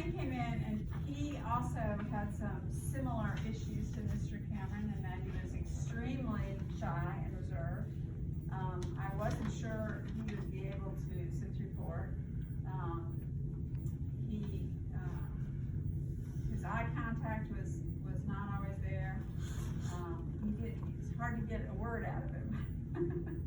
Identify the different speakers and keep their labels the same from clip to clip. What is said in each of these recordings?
Speaker 1: Brittany came in, and he also had some similar issues to Mr. Cameron, in that he was extremely shy and reserved. I wasn't sure he would be able to sit through court. His eye contact was not always there. It's hard to get a word out of him.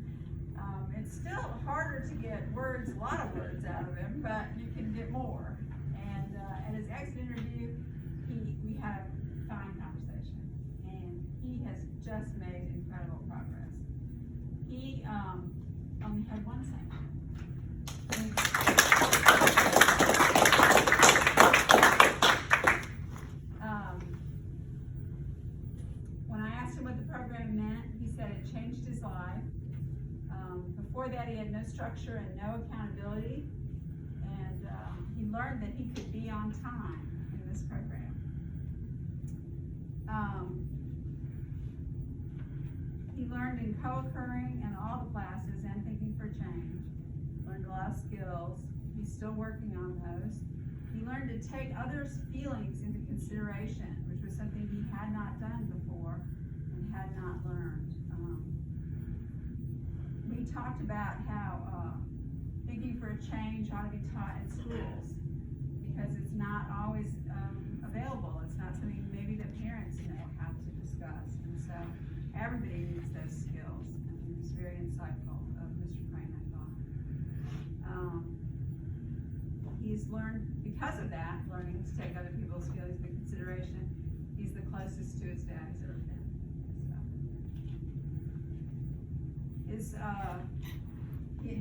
Speaker 1: It's still harder to get a lot of words out of him, but you can get more. And at his exit interview, we had a fine conversation, and he has just made incredible progress. He only had one thing. When I asked him what the program meant, he said it changed his life. Before that, he had no structure and no accountability, and he learned that he could be on time in this program. He learned in co-occurring in all the classes and thinking for change. Learned a lot of skills. He's still working on those. He learned to take others' feelings into consideration, which was something he had not done before and had not learned. We talked about how thinking for a change ought to be taught in schools, because it's not always available. It's not something maybe that parents know how to discuss, and so everybody needs those skills. And it was very insightful of Mr. Crane, I thought. He's learned, because of that, learning to take other people's feelings into consideration. He's the closest to his dad he's ever been.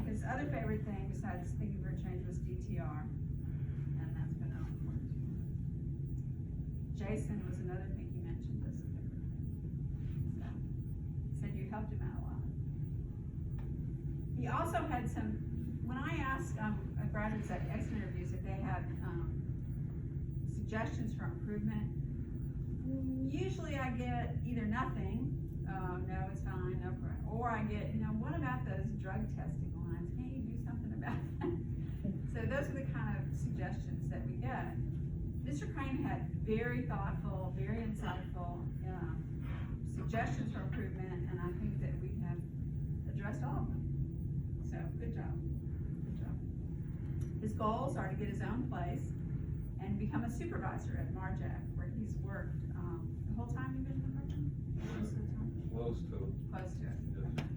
Speaker 1: His other favorite thing besides thinking for a change was DTR, and that's been important to him. Jason was another thing he mentioned as a favorite thing. So he said you helped him out a lot. He also had some, when I asked graduates at exit interviews if they had suggestions for improvement, usually I get either nothing, no, it's fine, no problem. Or I get, what about those drug testing lines? Can't you do something about that? So those are the kind of suggestions that we get. Mr. Crane had very thoughtful, very insightful suggestions for improvement, and I think that we have addressed all of them. So good job. Good job. His goals are to get his own place and become a supervisor at Marjack, where he's worked the whole time you've been in the program?
Speaker 2: Close to it.
Speaker 1: Close to it.
Speaker 2: Yes.
Speaker 1: Okay.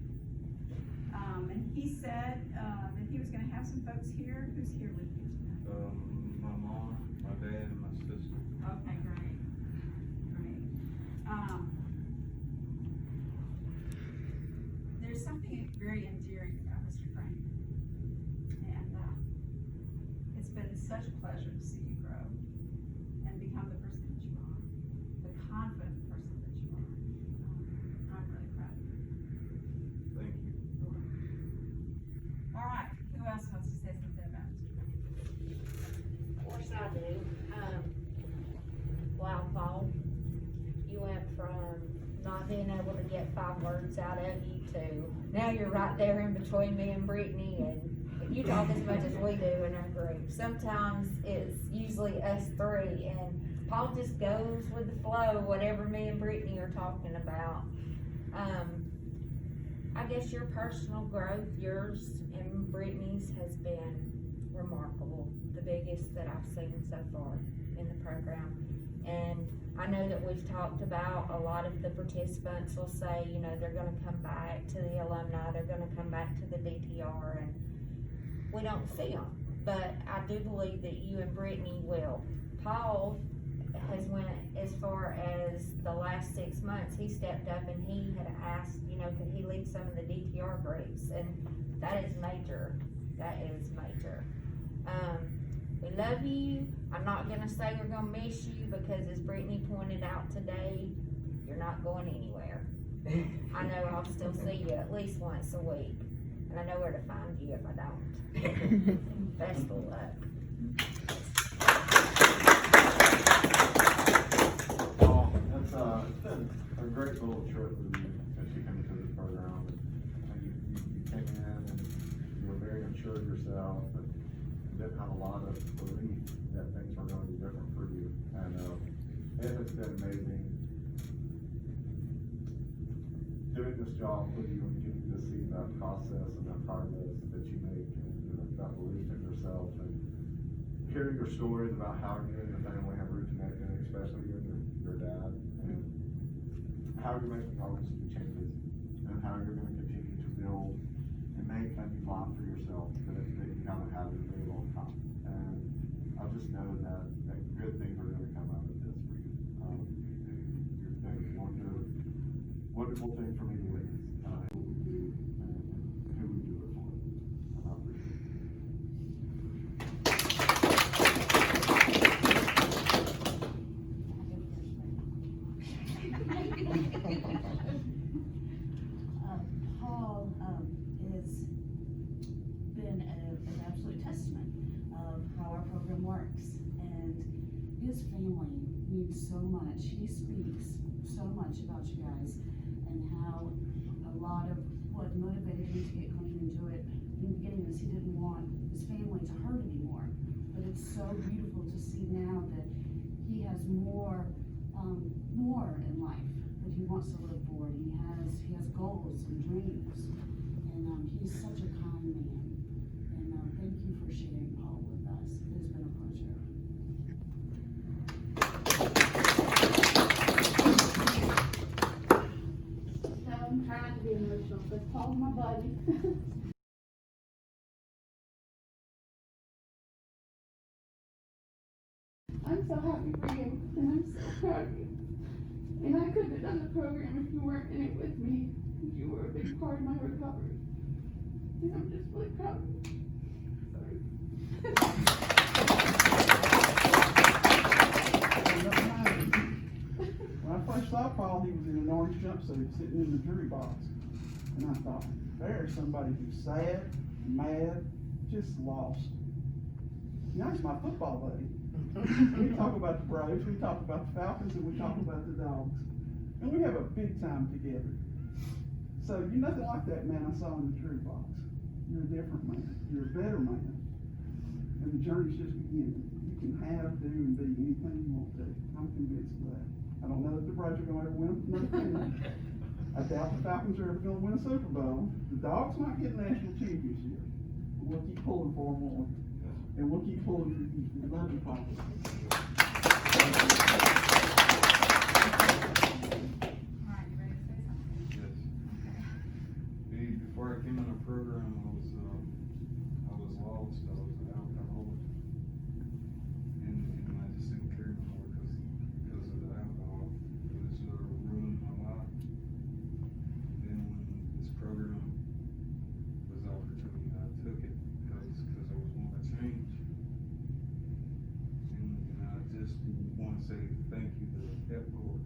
Speaker 1: And he said that he was going to have some folks here. Who's here with you tonight?
Speaker 2: My mom, my dad, and my sister.
Speaker 1: Okay, great. Great. There's something very endearing about Mr. Crane. And it's been such a pleasure to see you grow and become the person that you are, the confident person that you are. I'm really proud of you.
Speaker 2: Thank you.
Speaker 1: All right, who else wants to say something about Mr. Crane?
Speaker 3: Of course I do. Wow, Paul, you went from not being able to get 5 words out of you to now you're right there in between me and Brittany, and you talk as much as we do in our group. Sometimes it's usually us 3, and Paul just goes with the flow, whatever me and Brittany are talking about. I guess your personal growth, yours and Brittany's, has been remarkable. The biggest that I've seen so far in the program. And I know that we've talked about, a lot of the participants will say, they're gonna come back to the alumni, they're gonna come back to the DTR, and we don't see them. But I do believe that you and Brittany will. Paul has went as far as the last 6 months. He stepped up and he had asked, could he lead some of the DTR groups, and that is major. That is major. We love you. I'm not gonna say we're gonna miss you, because as Brittany pointed out today, you're not going anywhere. I know I'll still see you at least once a week, and I know where to find you if I don't. Best of luck.
Speaker 4: Well, it's been a great little trip with you since you came into this program. You came in and you were very unsure of yourself, and you didn't have a lot of belief that things were going to be been amazing. Doing this job with you and getting to see that process and that progress that you make and that belief in yourself, and hearing your stories about how you and your family have reconnected, especially you and your dad, and how you're making all these new changes, and how you're gonna continue to build and make a new life for yourself that you haven't had in a very long time. And I just know that good things are gonna come out of this for you. You're doing a wonderful thing for me to witness, who we do and who we do it for. And I appreciate it.
Speaker 5: Paul has been an absolute testament of how our program works, and his family means so much. He speaks so much about you guys and how a lot of what motivated him to get clean and do it in the beginning is he didn't want his family to hurt anymore. But it's so beautiful to see now that he has more in life that he wants to live for, and he has goals and dreams, and he's such a kind man. And thank you for sharing Paul with us. It has been a pleasure.
Speaker 6: No, I'm trying not to be emotional, but Paul's my buddy. I'm so happy for you, and I'm so proud of you. And I couldn't have done the program if you weren't in it with me. You were a big part of my recovery. And I'm just really proud of you. Sorry.
Speaker 7: When I first saw Paul, he was in an orange jumpsuit sitting in the jury box. And I thought, there's somebody who's sad, mad, just lost. Now he's my football buddy. We talk about the Braves, we talk about the Falcons, and we talk about the Dogs. And we have a big time together. So you're nothing like that man I saw in the jury box. You're a different man. You're a better man. And the journey's just beginning. You can have, do, and be anything you want to. I'm convinced of that. I don't know if the Braves are going to ever win another thing. I doubt the Falcons are ever going to win a Super Bowl. The Dogs might get national champions here. But we'll keep pulling for them, won't we? And we'll keep pulling for you. We love you, Paul.
Speaker 1: All right, you ready to say something?
Speaker 2: Yes.
Speaker 1: Okay.
Speaker 2: Before I came in the program, I was lost. I was an alcoholic, and I just didn't care anymore because of the alcohol. It was ruined my life. Then when this program was offered to me, I took it because I was wanting to change. And I just want to say thank you to the pep board